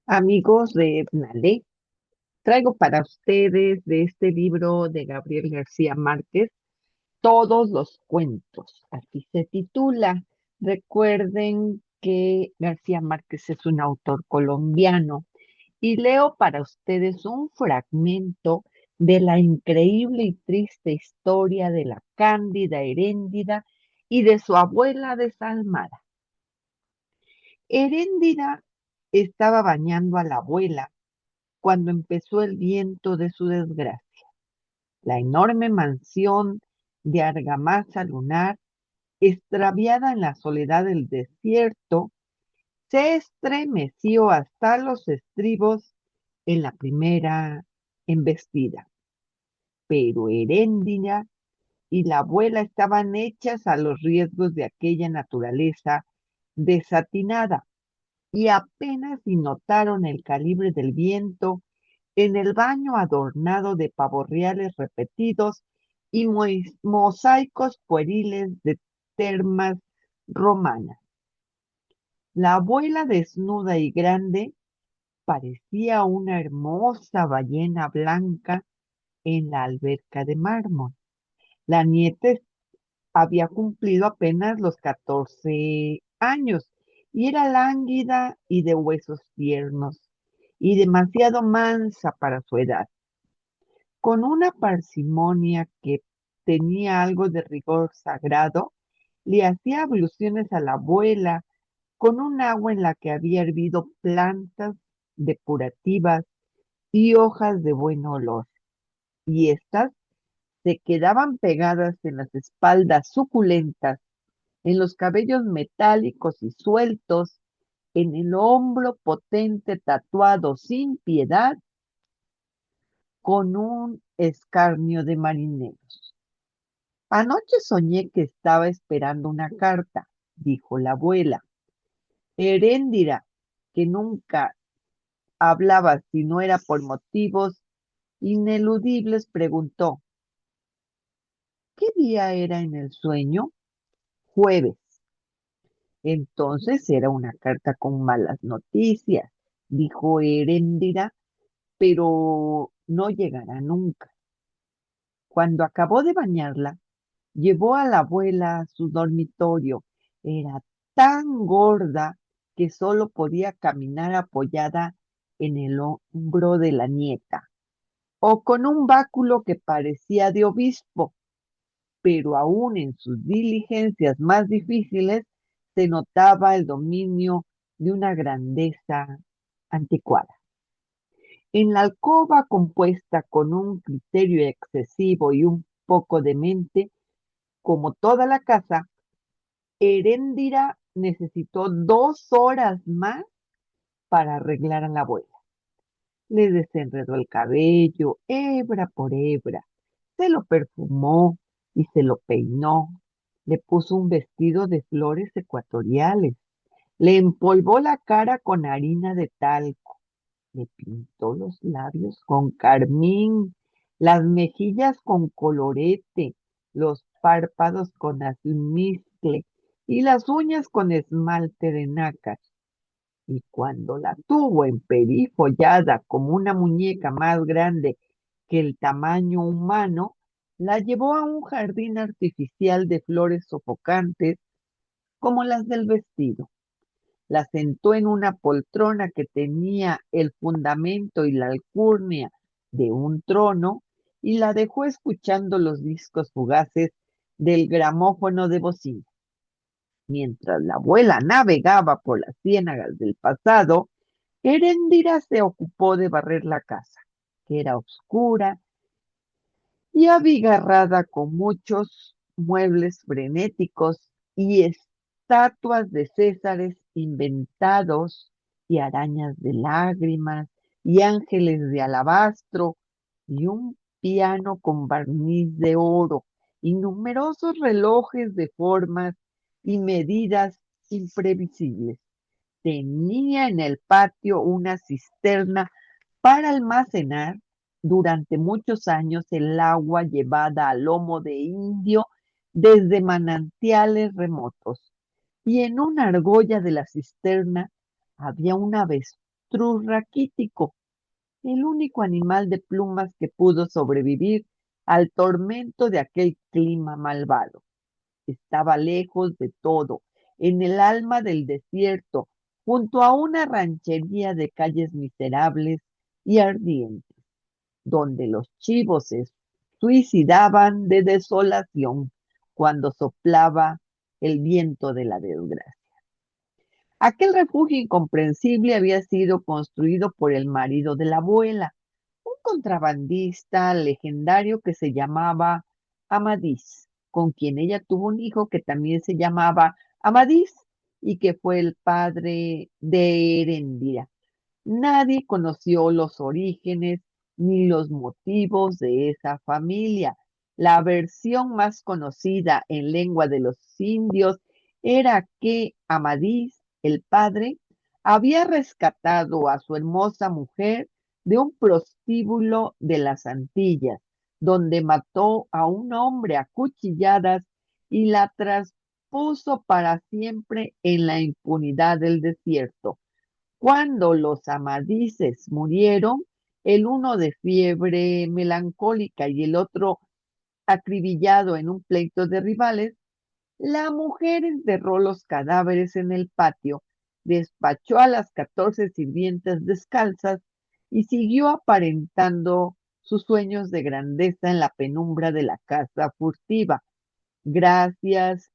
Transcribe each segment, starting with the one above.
Amigos de Nale, traigo para ustedes de este libro de Gabriel García Márquez todos los cuentos. Así se titula. Recuerden que García Márquez es un autor colombiano y leo para ustedes un fragmento de la increíble y triste historia de la cándida Heréndida y de su abuela desalmada. Heréndida estaba bañando a la abuela cuando empezó el viento de su desgracia. La enorme mansión de argamasa lunar, extraviada en la soledad del desierto, se estremeció hasta los estribos en la primera embestida. Pero Heréndida y la abuela estaban hechas a los riesgos de aquella naturaleza desatinada y apenas si notaron el calibre del viento en el baño adornado de pavorreales repetidos y mosaicos pueriles de termas romanas. La abuela desnuda y grande parecía una hermosa ballena blanca en la alberca de mármol. La nieta había cumplido apenas los 14 años y era lánguida y de huesos tiernos y demasiado mansa para su edad. Con una parsimonia que tenía algo de rigor sagrado, le hacía abluciones a la abuela con un agua en la que había hervido plantas depurativas y hojas de buen olor, y éstas se quedaban pegadas en las espaldas suculentas, en los cabellos metálicos y sueltos, en el hombro potente tatuado sin piedad con un escarnio de marineros. Anoche soñé que estaba esperando una carta, dijo la abuela. Heréndira, que nunca hablaba si no era por motivos ineludibles, preguntó, ¿qué día era en el sueño? Jueves. Entonces era una carta con malas noticias, dijo Heréndira, pero no llegará nunca. Cuando acabó de bañarla, llevó a la abuela a su dormitorio. Era tan gorda que solo podía caminar apoyada en el hombro de la nieta, o con un báculo que parecía de obispo, pero aún en sus diligencias más difíciles se notaba el dominio de una grandeza anticuada. En la alcoba compuesta con un criterio excesivo y un poco demente, como toda la casa, Heréndira necesitó 2 horas más para arreglar a la abuela. Le desenredó el cabello, hebra por hebra, se lo perfumó y se lo peinó, le puso un vestido de flores ecuatoriales, le empolvó la cara con harina de talco, le pintó los labios con carmín, las mejillas con colorete, los párpados con almizcle y las uñas con esmalte de nácar. Y cuando la tuvo emperifollada como una muñeca más grande que el tamaño humano, la llevó a un jardín artificial de flores sofocantes como las del vestido. La sentó en una poltrona que tenía el fundamento y la alcurnia de un trono y la dejó escuchando los discos fugaces del gramófono de bocina. Mientras la abuela navegaba por las ciénagas del pasado, Heréndira se ocupó de barrer la casa, que era oscura y abigarrada con muchos muebles frenéticos y estatuas de césares inventados y arañas de lágrimas y ángeles de alabastro y un piano con barniz de oro y numerosos relojes de formas y medidas imprevisibles. Tenía en el patio una cisterna para almacenar durante muchos años el agua llevada a lomo de indio desde manantiales remotos. Y en una argolla de la cisterna había una avestruz raquítico, el único animal de plumas que pudo sobrevivir al tormento de aquel clima malvado. Estaba lejos de todo, en el alma del desierto, junto a una ranchería de calles miserables y ardientes, donde los chivos se suicidaban de desolación cuando soplaba el viento de la desgracia. Aquel refugio incomprensible había sido construido por el marido de la abuela, un contrabandista legendario que se llamaba Amadís, con quien ella tuvo un hijo que también se llamaba Amadís y que fue el padre de Heréndira. Nadie conoció los orígenes ni los motivos de esa familia. La versión más conocida en lengua de los indios era que Amadís, el padre, había rescatado a su hermosa mujer de un prostíbulo de las Antillas, donde mató a un hombre a cuchilladas y la traspuso para siempre en la impunidad del desierto. Cuando los amadises murieron, el uno de fiebre melancólica y el otro acribillado en un pleito de rivales, la mujer enterró los cadáveres en el patio, despachó a las 14 sirvientas descalzas y siguió aparentando sus sueños de grandeza en la penumbra de la casa furtiva, gracias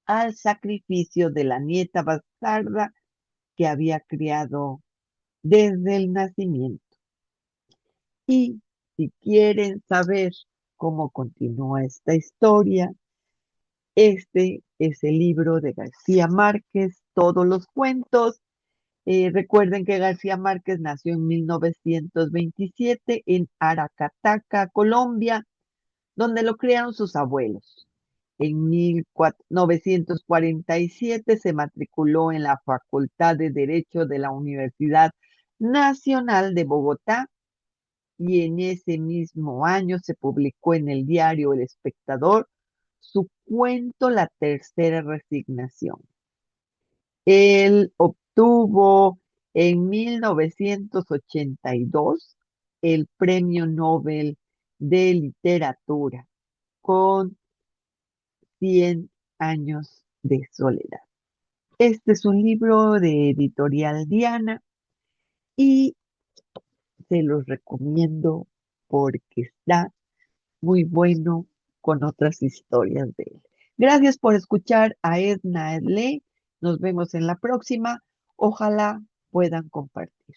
al sacrificio de la nieta bastarda que había criado desde el nacimiento. Y si quieren saber cómo continúa esta historia, este es el libro de García Márquez, Todos los cuentos. Recuerden que García Márquez nació en 1927 en Aracataca, Colombia, donde lo criaron sus abuelos. En 1947 se matriculó en la Facultad de Derecho de la Universidad Nacional de Bogotá y en ese mismo año se publicó en el diario El Espectador su cuento La Tercera Resignación. Él obtuvo en 1982 el Premio Nobel de Literatura con 100 años de soledad. Este es un libro de Editorial Diana y se los recomiendo porque está muy bueno con otras historias de él. Gracias por escuchar a Edna Edley. Nos vemos en la próxima. Ojalá puedan compartir.